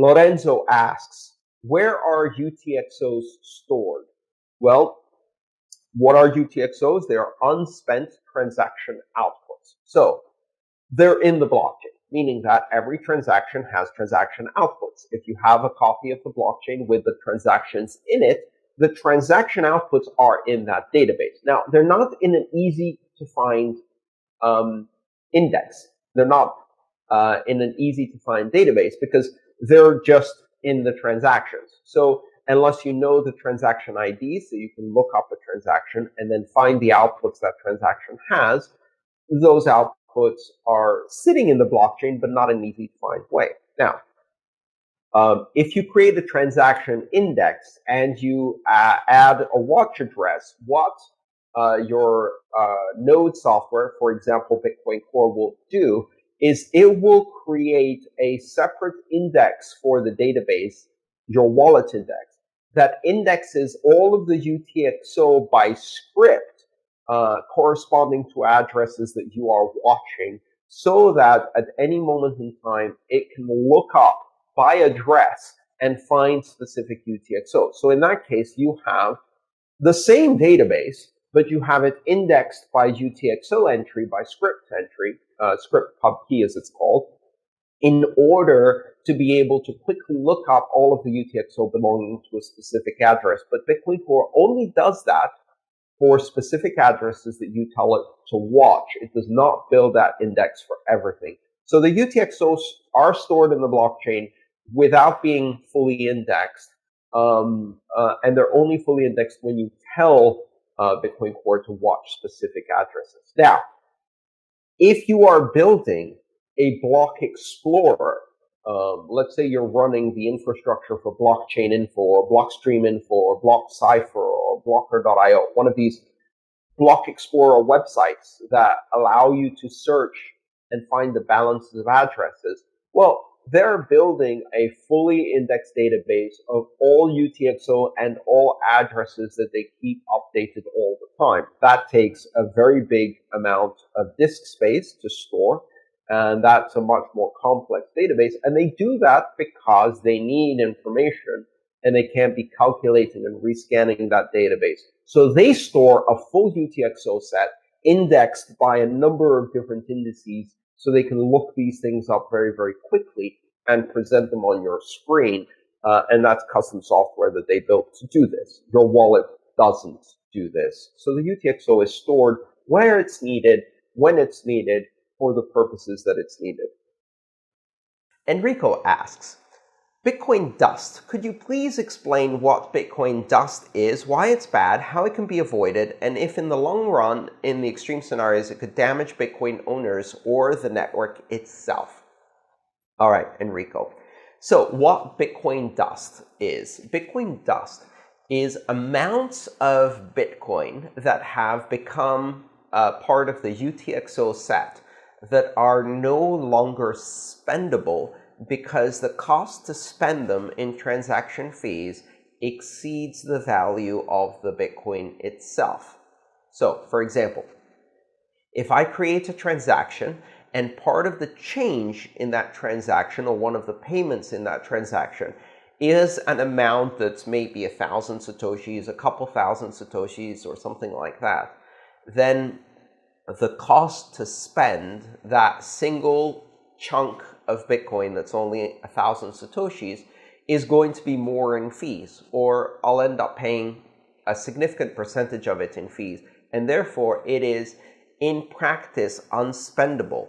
Lorenzo asks, where are UTXOs stored? Well, what are UTXOs? They are unspent transaction outputs. So they're in the blockchain, meaning that every transaction has transaction outputs. If you have a copy of the blockchain with the transactions in it, the transaction outputs are in that database. Now, they're not in an easy to find index. They're not in an easy to find database because they're just in the transactions. So unless you know the transaction ID, so you can look up a transaction and then find the outputs that transaction has, those outputs are sitting in the blockchain, but not in an easy to find way. Now, if you create a transaction index and you add a watch address, what your node software, for example, Bitcoin Core, will do is it will create a separate index for the database, your wallet index, that indexes all of the UTXO by script corresponding to addresses that you are watching, so that at any moment in time, it can look up by address and find specific UTXO. So in that case, you have the same database, but you have it indexed by UTXO entry, by script entry, script pub key as it's called, in order to be able to quickly look up all of the UTXO belonging to a specific address. But Bitcoin Core only does that for specific addresses that you tell it to watch. It does not build that index for everything. So the UTXOs are stored in the blockchain without being fully indexed, and they're only fully indexed when you tell Bitcoin Core to watch specific addresses. Now, if you are building a block explorer, let's say you're running the infrastructure for blockchain info or blockstream info or blockcipher or blocker.io, one of these block explorer websites that allow you to search and find the balances of addresses, well, they're building a fully indexed database of all UTXO and all addresses that they keep updated all the time. That takes a very big amount of disk space to store, and that's a much more complex database. And they do that because they need information, and they can't be calculating and rescanning that database. So they store a full UTXO set indexed by a number of different indices, so they can look these things up very, very quickly and present them on your screen. And that's custom software that they built to do this. Your wallet doesn't do this. So the UTXO is stored where it's needed, when it's needed, for the purposes that it's needed. Enrico asks, Bitcoin dust. Could you please explain what Bitcoin dust is, why it's bad, how it can be avoided, and if in the long run, in the extreme scenarios, it could damage Bitcoin owners or the network itself? All right, Enrico. So what Bitcoin dust is? Bitcoin dust is amounts of Bitcoin that have become part of the UTXO set that are no longer spendable because the cost to spend them in transaction fees exceeds the value of the Bitcoin itself. So, for example, if I create a transaction and part of the change in that transaction or one of the payments in that transaction is an amount that's maybe 1,000 Satoshis, a couple thousand Satoshis, or something like that, then the cost to spend that single chunk of Bitcoin that's only 1,000 Satoshis is going to be more in fees, or I'll end up paying a significant percentage of it in fees, and therefore it is in practice unspendable.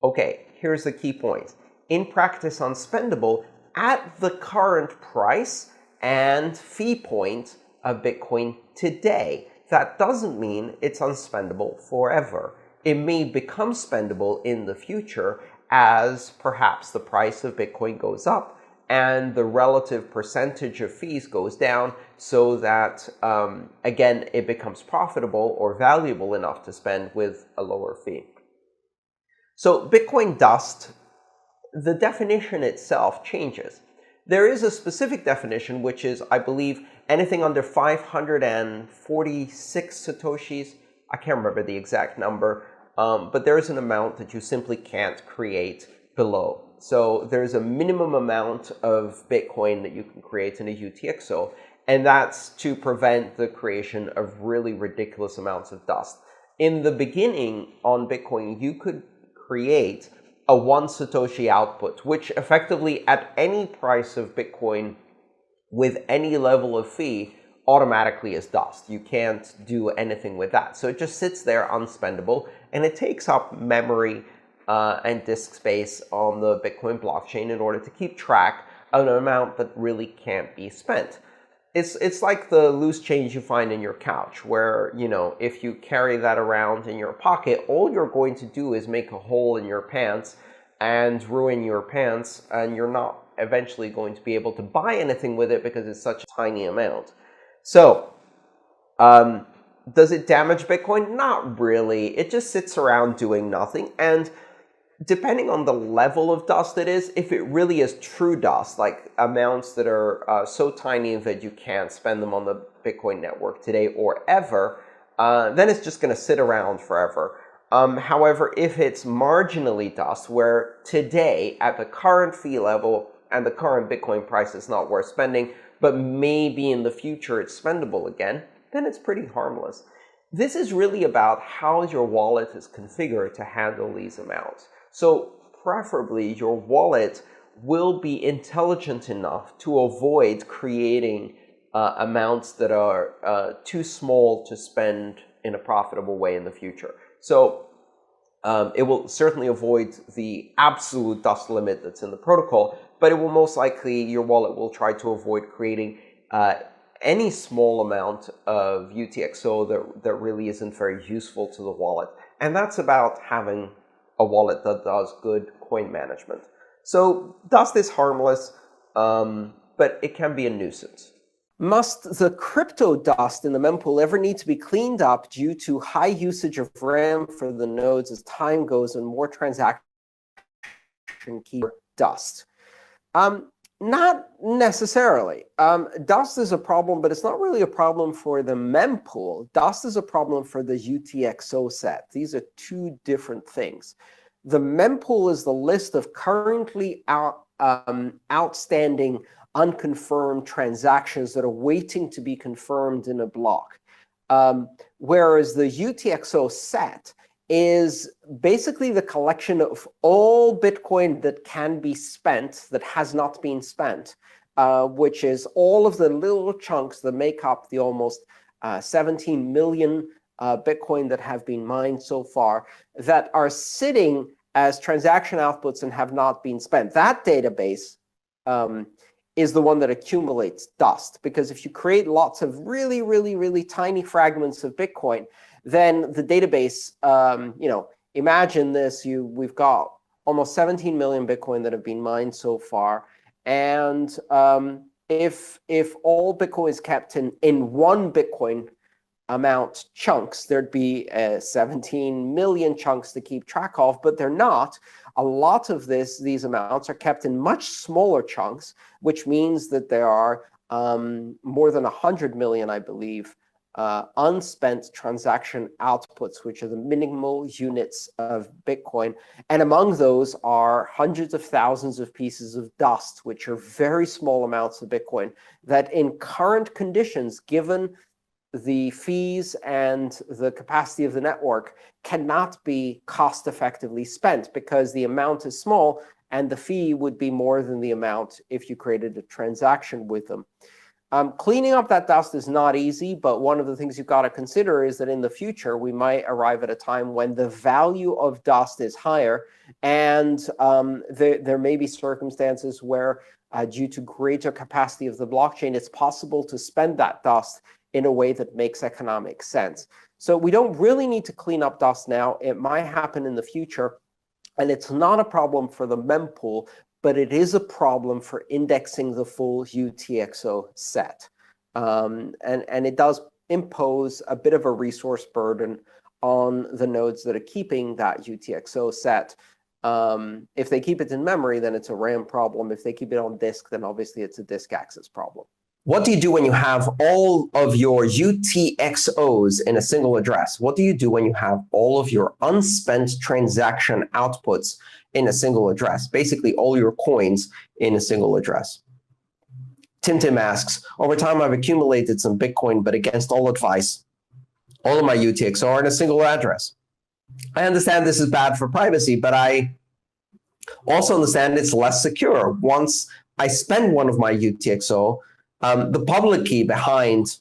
Okay, here's the key point. In practice unspendable at the current price and fee point of Bitcoin today. That doesn't mean it's unspendable forever. It may become spendable in the future as perhaps the price of Bitcoin goes up and the relative percentage of fees goes down, so that, again, it becomes profitable or valuable enough to spend with a lower fee. So Bitcoin dust, the definition itself changes. There is a specific definition, which is, I believe, anything under 546 Satoshis. I can't remember the exact number, but there is an amount that you simply can't create below. So there's a minimum amount of Bitcoin that you can create in a UTXO, and that's to prevent the creation of really ridiculous amounts of dust. In the beginning on Bitcoin, you could create a 1 Satoshi output, which effectively at any price of Bitcoin with any level of fee automatically is dust. You can't do anything with that. So it just sits there unspendable, and it takes up memory and disk space on the Bitcoin blockchain in order to keep track of an amount that really can't be spent. It's like the loose change you find in your couch, where, you know, if you carry that around in your pocket, all you're going to do is make a hole in your pants and ruin your pants, and you're not eventually going to be able to buy anything with it because it's such a tiny amount. So, does it damage Bitcoin? Not really. It just sits around doing nothing, and depending on the level of dust it is, if it really is true dust, like amounts that are so tiny that you can't spend them on the Bitcoin network today or ever, then it's just going to sit around forever. However, if it's marginally dust, where today, at the current fee level and the current Bitcoin price is not worth spending, but maybe in the future it's spendable again, then it's pretty harmless. This is really about how your wallet is configured to handle these amounts. So preferably, your wallet will be intelligent enough to avoid creating amounts that are too small to spend in a profitable way in the future. So it will certainly avoid the absolute dust limit that's in the protocol, but it will most likely, your wallet will try to avoid creating any small amount of UTXO that really isn't very useful to the wallet. And that's about having a wallet that does good coin management. So dust is harmless, but it can be a nuisance. Must the crypto dust in the mempool ever need to be cleaned up due to high usage of RAM for the nodes as time goes and more transaction key dust? Not necessarily. Dust is a problem, but it's not really a problem for the mempool. Dust is a problem for the UTXO set. These are two different things. The mempool is the list of currently outstanding unconfirmed transactions that are waiting to be confirmed in a block. Whereas the UTXO set is basically the collection of all Bitcoin that can be spent, that has not been spent, which is all of the little chunks that make up the almost 17 million Bitcoin that have been mined so far, that are sitting as transaction outputs and have not been spent. That database is the one that accumulates dust, because if you create lots of really, really, really tiny fragments of Bitcoin, then the database, imagine this, we've got almost 17 million Bitcoin that have been mined so far. And if all Bitcoin is kept in one Bitcoin amount chunks, there'd be 17 million chunks to keep track of, but they're not. A lot of these amounts are kept in much smaller chunks, which means that there are more than 100 million, I believe, unspent transaction outputs, which are the minimal units of Bitcoin. And among those are hundreds of thousands of pieces of dust, which are very small amounts of Bitcoin that in current conditions, given the fees and the capacity of the network, cannot be cost effectively spent because the amount is small and the fee would be more than the amount if you created a transaction with them. Cleaning up that dust is not easy, but one of the things you've got to consider is that in the future, we might arrive at a time when the value of dust is higher, and there may be circumstances where, due to greater capacity of the blockchain, it's possible to spend that dust in a way that makes economic sense. So we don't really need to clean up dust now. It might happen in the future, and it's not a problem for the mempool, but it is a problem for indexing the full UTXO set. And it does impose a bit of a resource burden on the nodes that are keeping that UTXO set. If they keep it in memory, then it's a RAM problem. If they keep it on disk, then obviously it's a disk access problem. What do you do when you have all of your UTXOs in a single address? What do you do when you have all of your unspent transaction outputs in a single address? Basically, all your coins in a single address. Tim asks, over time I've accumulated some Bitcoin, but against all advice, all of my UTXO are in a single address. I understand this is bad for privacy, but I also understand it's less secure. Once I spend one of my UTXO, the public key behind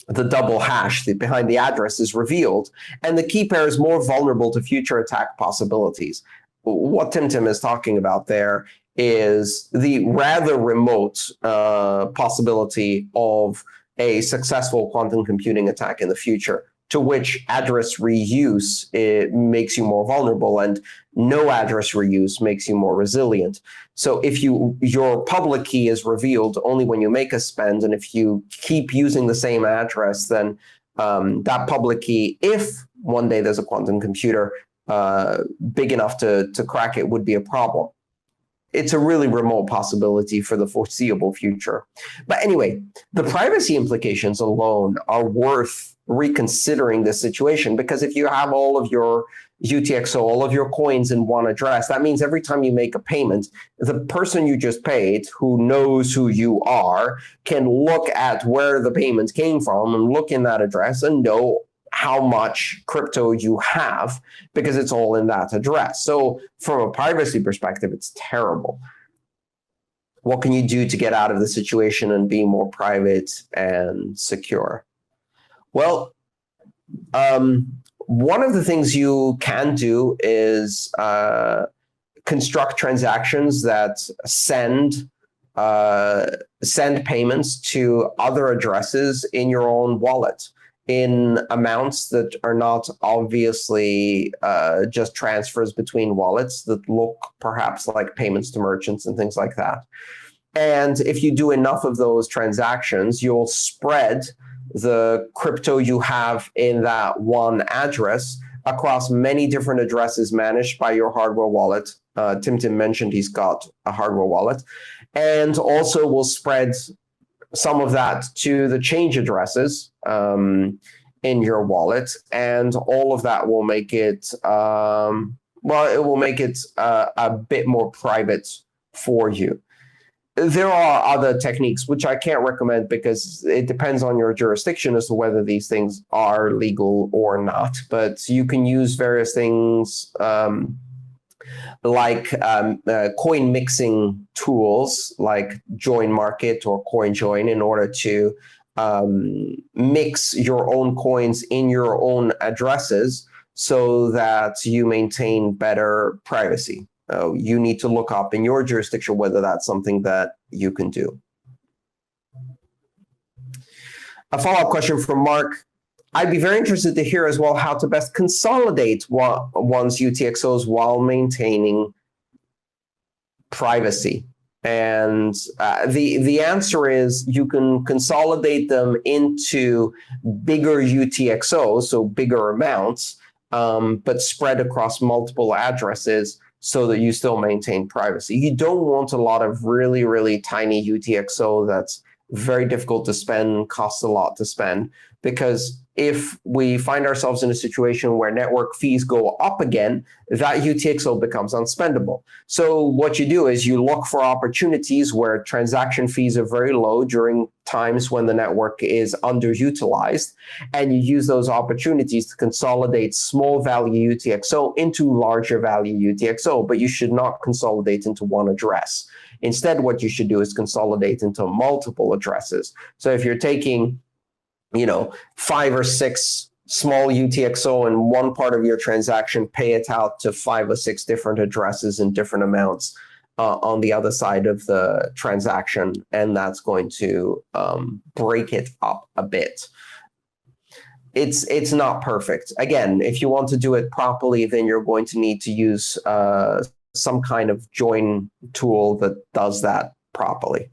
the double hash, behind the address, is revealed, and the key pair is more vulnerable to future attack possibilities. What Tim is talking about there is the rather remote possibility of a successful quantum computing attack in the future, to which address reuse makes you more vulnerable, and no address reuse makes you more resilient. So if your public key is revealed only when you make a spend, and if you keep using the same address, then that public key, if one day there's a quantum computer big enough to crack it, would be a problem. It's a really remote possibility for the foreseeable future. But anyway, the privacy implications alone are worth reconsidering this situation, because if you have all of your UTXO, all of your coins in one address, that means every time you make a payment, the person you just paid, who knows who you are, can look at where the payment came from and look in that address and know how much crypto you have, because it's all in that address. So from a privacy perspective, it's terrible. What can you do to get out of the situation and be more private and secure? Well, one of the things you can do is construct transactions that send payments to other addresses in your own wallet in amounts that are not obviously just transfers between wallets, that look perhaps like payments to merchants and things like that. And if you do enough of those transactions, you'll spread the crypto you have in that one address across many different addresses managed by your hardware wallet. Tim mentioned he's got a hardware wallet, and also will spread some of that to the change addresses in your wallet, and all of that will make it it will make it a bit more private for you. There are other techniques which I can't recommend because it depends on your jurisdiction as to whether these things are legal or not. But you can use various things like coin mixing tools like Join Market or CoinJoin in order to mix your own coins in your own addresses so that you maintain better privacy. You need to look up in your jurisdiction whether that's something that you can do. A follow-up question from Mark. I'd be very interested to hear as well how to best consolidate one's UTXOs while maintaining privacy. And the answer is you can consolidate them into bigger UTXOs, so bigger amounts, but spread across multiple addresses so that you still maintain privacy. You don't want a lot of really, really tiny UTXO that's very difficult to spend, costs a lot to spend, because if we find ourselves in a situation where network fees go up again, that UTXO becomes unspendable. So what you do is you look for opportunities where transaction fees are very low during times when the network is underutilized, and you use those opportunities to consolidate small value UTXO into larger value UTXO, but you should not consolidate into one address. Instead, what you should do is consolidate into multiple addresses. So if you're taking 5 or 6 small UTXO in one part of your transaction, pay it out to 5 or 6 different addresses in different amounts on the other side of the transaction, and that's going to break it up a bit. It's not perfect. Again, if you want to do it properly, then you're going to need to use some kind of join tool that does that properly.